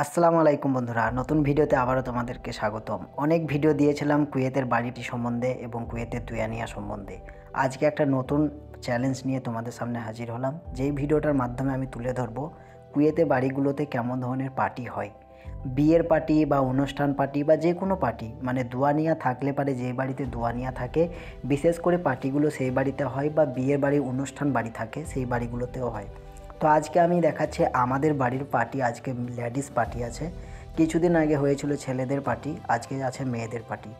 আসসালামু আলাইকুম বন্ধুরা, নতুন ভিডিওতে আবারও তোমাদেরকে স্বাগতম। অনেক ভিডিও দিয়েছিলাম কুয়েতের বাড়িটি সম্বন্ধে এবং কুয়েতের তুয়ানিয়া সম্বন্ধে। আজকে একটা নতুন চ্যালেঞ্জ নিয়ে তোমাদের সামনে হাজির হলাম, যেই ভিডিওটার মাধ্যমে আমি তুলে ধরবো কুয়েতে বাড়িগুলোতে কেমন ধরনের পার্টি হয়। বিয়ের পার্টি বা অনুষ্ঠান পার্টি বা যে কোনো পার্টি, মানে দুয়ানিয়া থাকলে পারে, যে বাড়িতে দুয়ানিয়া থাকে বিশেষ করে পার্টিগুলো সেই বাড়িতে হয়, বা বিয়ের বাড়ি অনুষ্ঠান বাড়ি থাকে সেই বাড়িগুলোতেও হয়। তো আজকে আমি দেখাচ্ছি আমাদের বাড়ির পার্টি। আজকে লেডিস পার্টি আছে, কিছুদিন আগে হয়েছিল ছেলেদের পার্টি, আজকে আছে মেয়েদের পার্টি।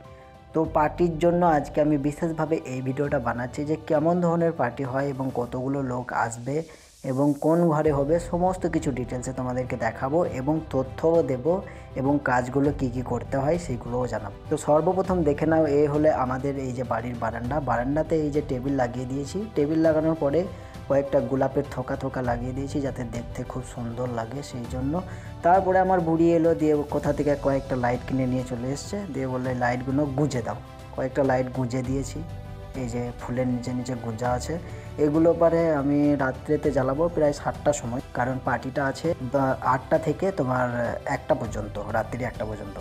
তো পার্টির জন্য আজকে আমি বিশেষভাবে এই ভিডিওটা বানাচ্ছি যে কেমন ধরনের পার্টি হয় এবং কতগুলো লোক আসবে এবং কোন ঘরে হবে, সমস্ত কিছু ডিটেলসে তোমাদেরকে দেখাবো এবং তথ্যও দেব এবং কাজগুলো কি কি করতে হয় সেগুলোও জানাবো। তো সর্বপ্রথম দেখে নাও, এই হলে আমাদের এই যে বাড়ির বারান্দাতে এই যে টেবিল লাগিয়ে দিয়েছি। টেবিল লাগানোর পরে কয়েকটা গোলাপের থোকা থোকা লাগিয়ে দিয়েছি যাতে দেখতে খুব সুন্দর লাগে সেই জন্য। তারপরে আমার বুড়ি এলো, দিয়ে কোথা থেকে কয়েকটা লাইট কিনে নিয়ে চলে এসছে, দিয়ে বললে লাইটগুলো গুঁজে দাও। কয়েকটা লাইট গুঁজে দিয়েছি, এই যে ফুলের নিচে নিচে গুঁজা আছে। এগুলো পরে আমি রাত্রেতে জ্বালাবো প্রায় 7টার সময়, কারণ পার্টিটা আছে 8টা থেকে তোমার 1টা পর্যন্ত, রাত্রি 1টা পর্যন্ত।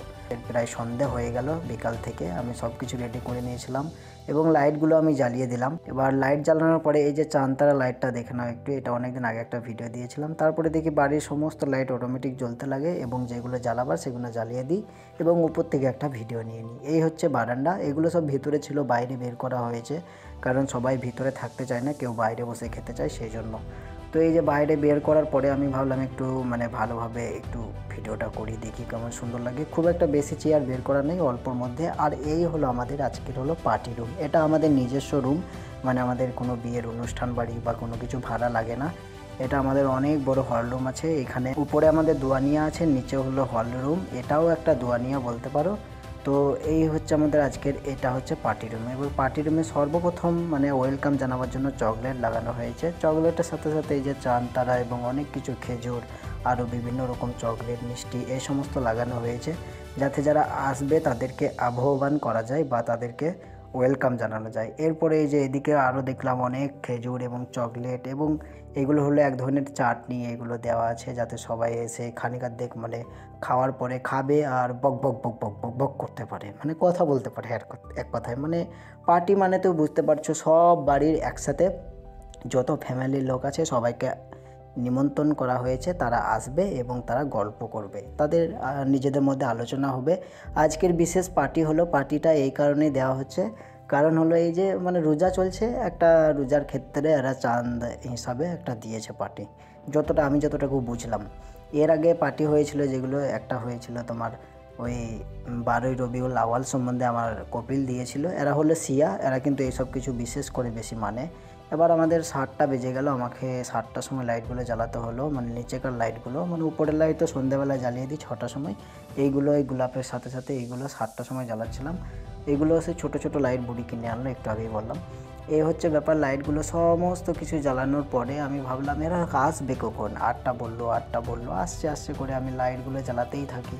প্রায় সন্ধে হয়ে গেল, বিকাল থেকে আমি সব কিছু রেডি করে নিয়েছিলাম এবং লাইটগুলো আমি জ্বালিয়ে দিলাম। এবার লাইট জ্বালানোর পরে এই যে চাঁদতারা লাইটটা দেখে নাও একটু, এটা অনেকদিন আগে একটা ভিডিও দিয়েছিলাম। তারপরে দেখি বাড়ির সমস্ত লাইট অটোমেটিক জ্বলতে লাগে এবং যেগুলো জ্বালাবার সেগুলো জ্বালিয়ে দিই এবং উপর থেকে একটা ভিডিও নিয়ে নিই। এই হচ্ছে বারান্দা। এগুলো সব ভিতরে ছিল, বাইরে বের করা হয়েছে, কারণ সবাই ভিতরে থাকতে চায় না, কেউ বাইরে বসে খেতে চায় সেই জন্য। তো এই যে বাইরে বের করার পরে আমি ভাবলাম একটু ভালোভাবে একটু ভিডিওটা করি, দেখি কেমন সুন্দর লাগে। খুব একটা বেশি চেয়ার বের করা নেই, অল্পর মধ্যে। আর এই হলো আমাদের আজকের হলো পার্টি রুম। এটা আমাদের নিজস্ব রুম, মানে আমাদের কোনো বিয়ের অনুষ্ঠান বাড়ি বা কোনো কিছু ভাড়া লাগে না। এটা আমাদের অনেক বড় হল রুম আছে। এখানে উপরে আমাদের দোয়ানিয়া আছে, নিচে হলো হল রুম, এটাও একটা দোয়ানিয়া বলতে পারো। তো এই হচ্ছে আমাদের আজকের, এটা হচ্ছে পার্টি রুম। এবার পার্টি রুমে সর্বপ্রথম ওয়েলকাম জানাবার জন্য চকলেট লাগানো হয়েছে। চকলেটের সাথে সাথে এই যে চাঁদ তারা এবং অনেক কিছু খেজুর, আরও বিভিন্ন রকম চকলেট, মিষ্টি, এই সমস্ত লাগানো হয়েছে যাতে যারা আসবে তাদেরকে আহ্বান করা যায় বা তাদেরকে ওয়েলকাম জানানো যায়। এরপরে এই যে এদিকে আরও দেখলাম অনেক খেজুর এবং চকলেট, এবং এগুলো হলো এক ধরনের চাটনি, এগুলো দেওয়া আছে যাতে সবাই এসে খানিকার খাওয়ার পরে খাবে আর বক বক বক বক বক বক করতে পারে, কথা বলতে পারে এক কথায়। পার্টি তো বুঝতে পারছো, সব বাড়ির একসাথে যত ফ্যামিলির লোক আছে সবাইকে নিমন্ত্রণ করা হয়েছে, তারা আসবে এবং তারা গল্প করবে, তাদের নিজেদের মধ্যে আলোচনা হবে। আজকের বিশেষ পার্টি হলো, পার্টিটা এই কারণেই দেওয়া হচ্ছে, কারণ হলো এই যে রোজা চলছে, একটা রোজার ক্ষেত্রে এরা চাঁদ হিসাবে একটা দিয়েছে পার্টি, আমি যতটুকু বুঝলাম। এর আগে পার্টি হয়েছিল যেগুলো, একটা হয়েছিল তোমার ওই 12ই রবিউল আওয়াল সম্বন্ধে আমার কপিল দিয়েছিল, এরা হলো শিয়া, এরা কিন্তু এইসব কিছু বিশেষ করে বেশি মানে। এবার আমাদের 7টা বেজে গেল, আমাকে 7টার সময় লাইটগুলো জ্বালাতে হলো, নিচেকার লাইটগুলো, উপরের লাইট তো সন্ধ্যেবেলায় জ্বালিয়ে দিই 6টার সময়। এইগুলো এই গোলাপের সাথে সাথে এইগুলো 7টার সময় জ্বালাচ্ছিলাম। এইগুলো সে ছোটো ছোটো লাইট বুড়ি কিনে আনলো, একটু আগেই বললাম। এই হচ্ছে ব্যাপার। লাইটগুলো সমস্ত কিছু জ্বালানোর পরে আমি ভাবলাম এরা আসবে কখন, 8টা বললো, আসছে আসছে করে আমি লাইটগুলো জ্বালাতেই থাকি,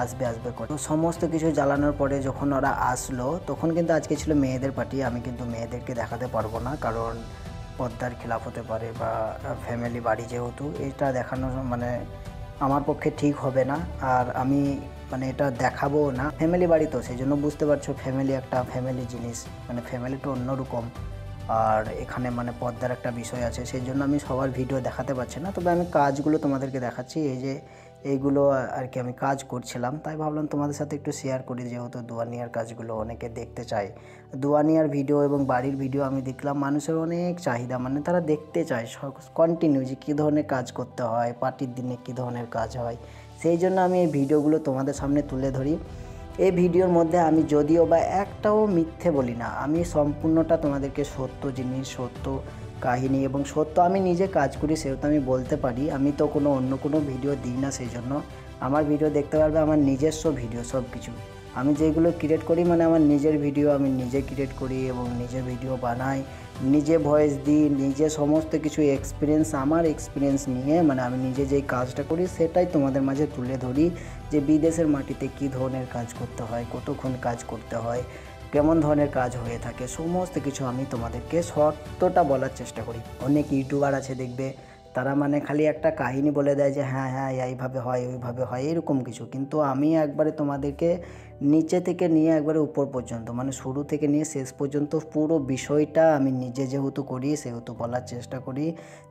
আসবে আসবে করে। তো সমস্ত কিছু জ্বালানোর পরে যখন ওরা আসলো, তখন কিন্তু আজকে ছিল মেয়েদের পার্টি। আমি কিন্তু মেয়েদেরকে দেখাতে পারবো না, কারণ পর্দার খেলাফ হতে পারে বা ফ্যামিলি বাড়ি যেহেতু, এটা দেখানো আমার পক্ষে ঠিক হবে না। আর আমি এটা দেখাবো না, ফ্যামিলি বাড়ি তো সেই জন্য বুঝতে পারছো, ফ্যামিলি একটা ফ্যামিলি জিনিস, ফ্যামিলিটা অন্যরকম। আর এখানে পর্দার একটা বিষয় আছে, সেই জন্য আমি সবার ভিডিও দেখাতে পারছি না। তবে আমি কাজগুলো তোমাদেরকে দেখাচ্ছি, এই যে এইগুলো আর কি আমি কাজ করছিলাম, তাই ভাবলাম তোমাদের সাথে একটু শেয়ার করি, যেহেতু দুয়ানিয়ার কাজগুলো অনেকে দেখতে চায়। দুয়ানিয়ার ভিডিও এবং বাড়ির ভিডিও আমি দেখলাম মানুষের অনেক চাহিদা, তারা দেখতে চায় কন্টিনিউ যে কী ধরনের কাজ করতে হয়, পার্টির দিনে কী ধরনের কাজ হয়। সেই জন্য আমি এই ভিডিওগুলো তোমাদের সামনে তুলে ধরি। এই ভিডিওর মধ্যে আমি যদিও বা একটাও মিথ্যে বলি না, আমি সম্পূর্ণটা তোমাদেরকে সত্য জিনিস, সত্য কাহিনী এবং সত্য, আমি নিজে কাজ করি সেহেতু আমি বলতে পারি। আমি তো অন্য কোনো ভিডিও দিই না, সেই জন্য আমার ভিডিও দেখতে পারবে, আমার নিজস্ব ভিডিও সব কিছু। আমি যেগুলো ক্রিয়েট করি আমার নিজের ভিডিও আমি নিজে ক্রিয়েট করি এবং নিজে ভিডিও বানাই, নিজে ভয়েস দিই, নিজে সমস্ত কিছু আমার এক্সপিরিয়েন্স নিয়ে আমি নিজে যেই কাজটা করি সেটাই তোমাদের মাঝে তুলে ধরি, যে বিদেশের মাটিতে কী ধরনের কাজ করতে হয়, কতক্ষণ কাজ করতে হয়, কেমন ধরনের কাজ হয়ে থাকে, সমস্ত কিছু আমি তোমাদেরকে সত্যটা বলার চেষ্টা করি। অনেক ইউটিউবার আছে দেখবে, তারা মানে খালি একটা কাহিনী বলে দেয় যে হ্যাঁ হ্যাঁ এইভাবে হয় ওইভাবে হয় এরকম কিছু, কিন্তু আমি একবারে তোমাদেরকে নিচে থেকে নিয়ে একবারে উপর পর্যন্ত মানে শুরু থেকে নিয়ে শেষ পর্যন্ত পুরো বিষয়টা আমি নিজে যেহেতু করি সেহেতু বলার চেষ্টা করি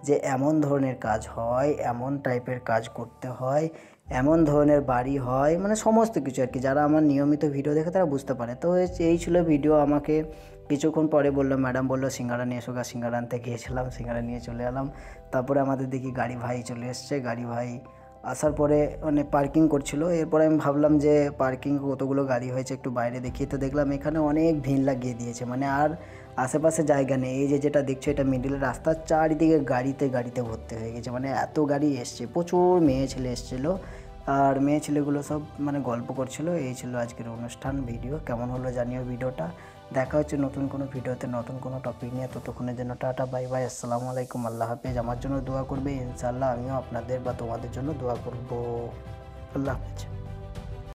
যে এমন ধরনের কাজ হয়, এমন টাইপের কাজ করতে হয়, এমন ধরনের বাড়ি হয়, মানে সমস্ত কিছু আর কি। যারা আমার নিয়মিত ভিডিও দেখে তারা বুঝতে পারে। তো এই ছিল ভিডিও। আমাকে কিছুক্ষণ পরে বললো, ম্যাডাম বললো সিঙ্গারা নিয়ে এসো, সিঙ্গারা আনতে গিয়েছিলাম, সিঙ্গারা নিয়ে চলে এলাম। তারপরে আমাদের দেখি গাড়ি ভাই চলে এসছে। গাড়ি ভাই আসার পরে মানে পার্কিং করছিল। এরপরে আমি ভাবলাম যে পার্কিং কতগুলো গাড়ি হয়েছে একটু বাইরে দেখি, তো দেখলাম এখানে অনেক ভিড় লাগিয়ে দিয়েছে, মানে আর আশেপাশে জায়গা নেই। এই যেটা দেখছো এটা মিডিলের রাস্তার চারিদিকে গাড়িতে গাড়িতে ভর্তি হয়ে গেছে, মানে এত গাড়ি এসছে, প্রচুর মেয়ে ছেলে এসেছিলো। আর মেয়ে ছেলেগুলো সব মানে গল্প করছিল। এই ছিল আজকের অনুষ্ঠান। ভিডিও কেমন হলো জানিও ভিডিওটা। দেখা হচ্ছে নতুন কোনো ভিডিওতে নতুন কোনো টপিক নিয়ে। ততক্ষণের জন্য টাটা, বাই বাই, আসসালামু আলাইকুম, আল্লাহ হাফেজ। আমার জন্য দোয়া করবে, ইনশাআল্লাহ আমিও আপনাদের বা তোমাদের জন্য দোয়া করব। আল্লাহ হাফেজ।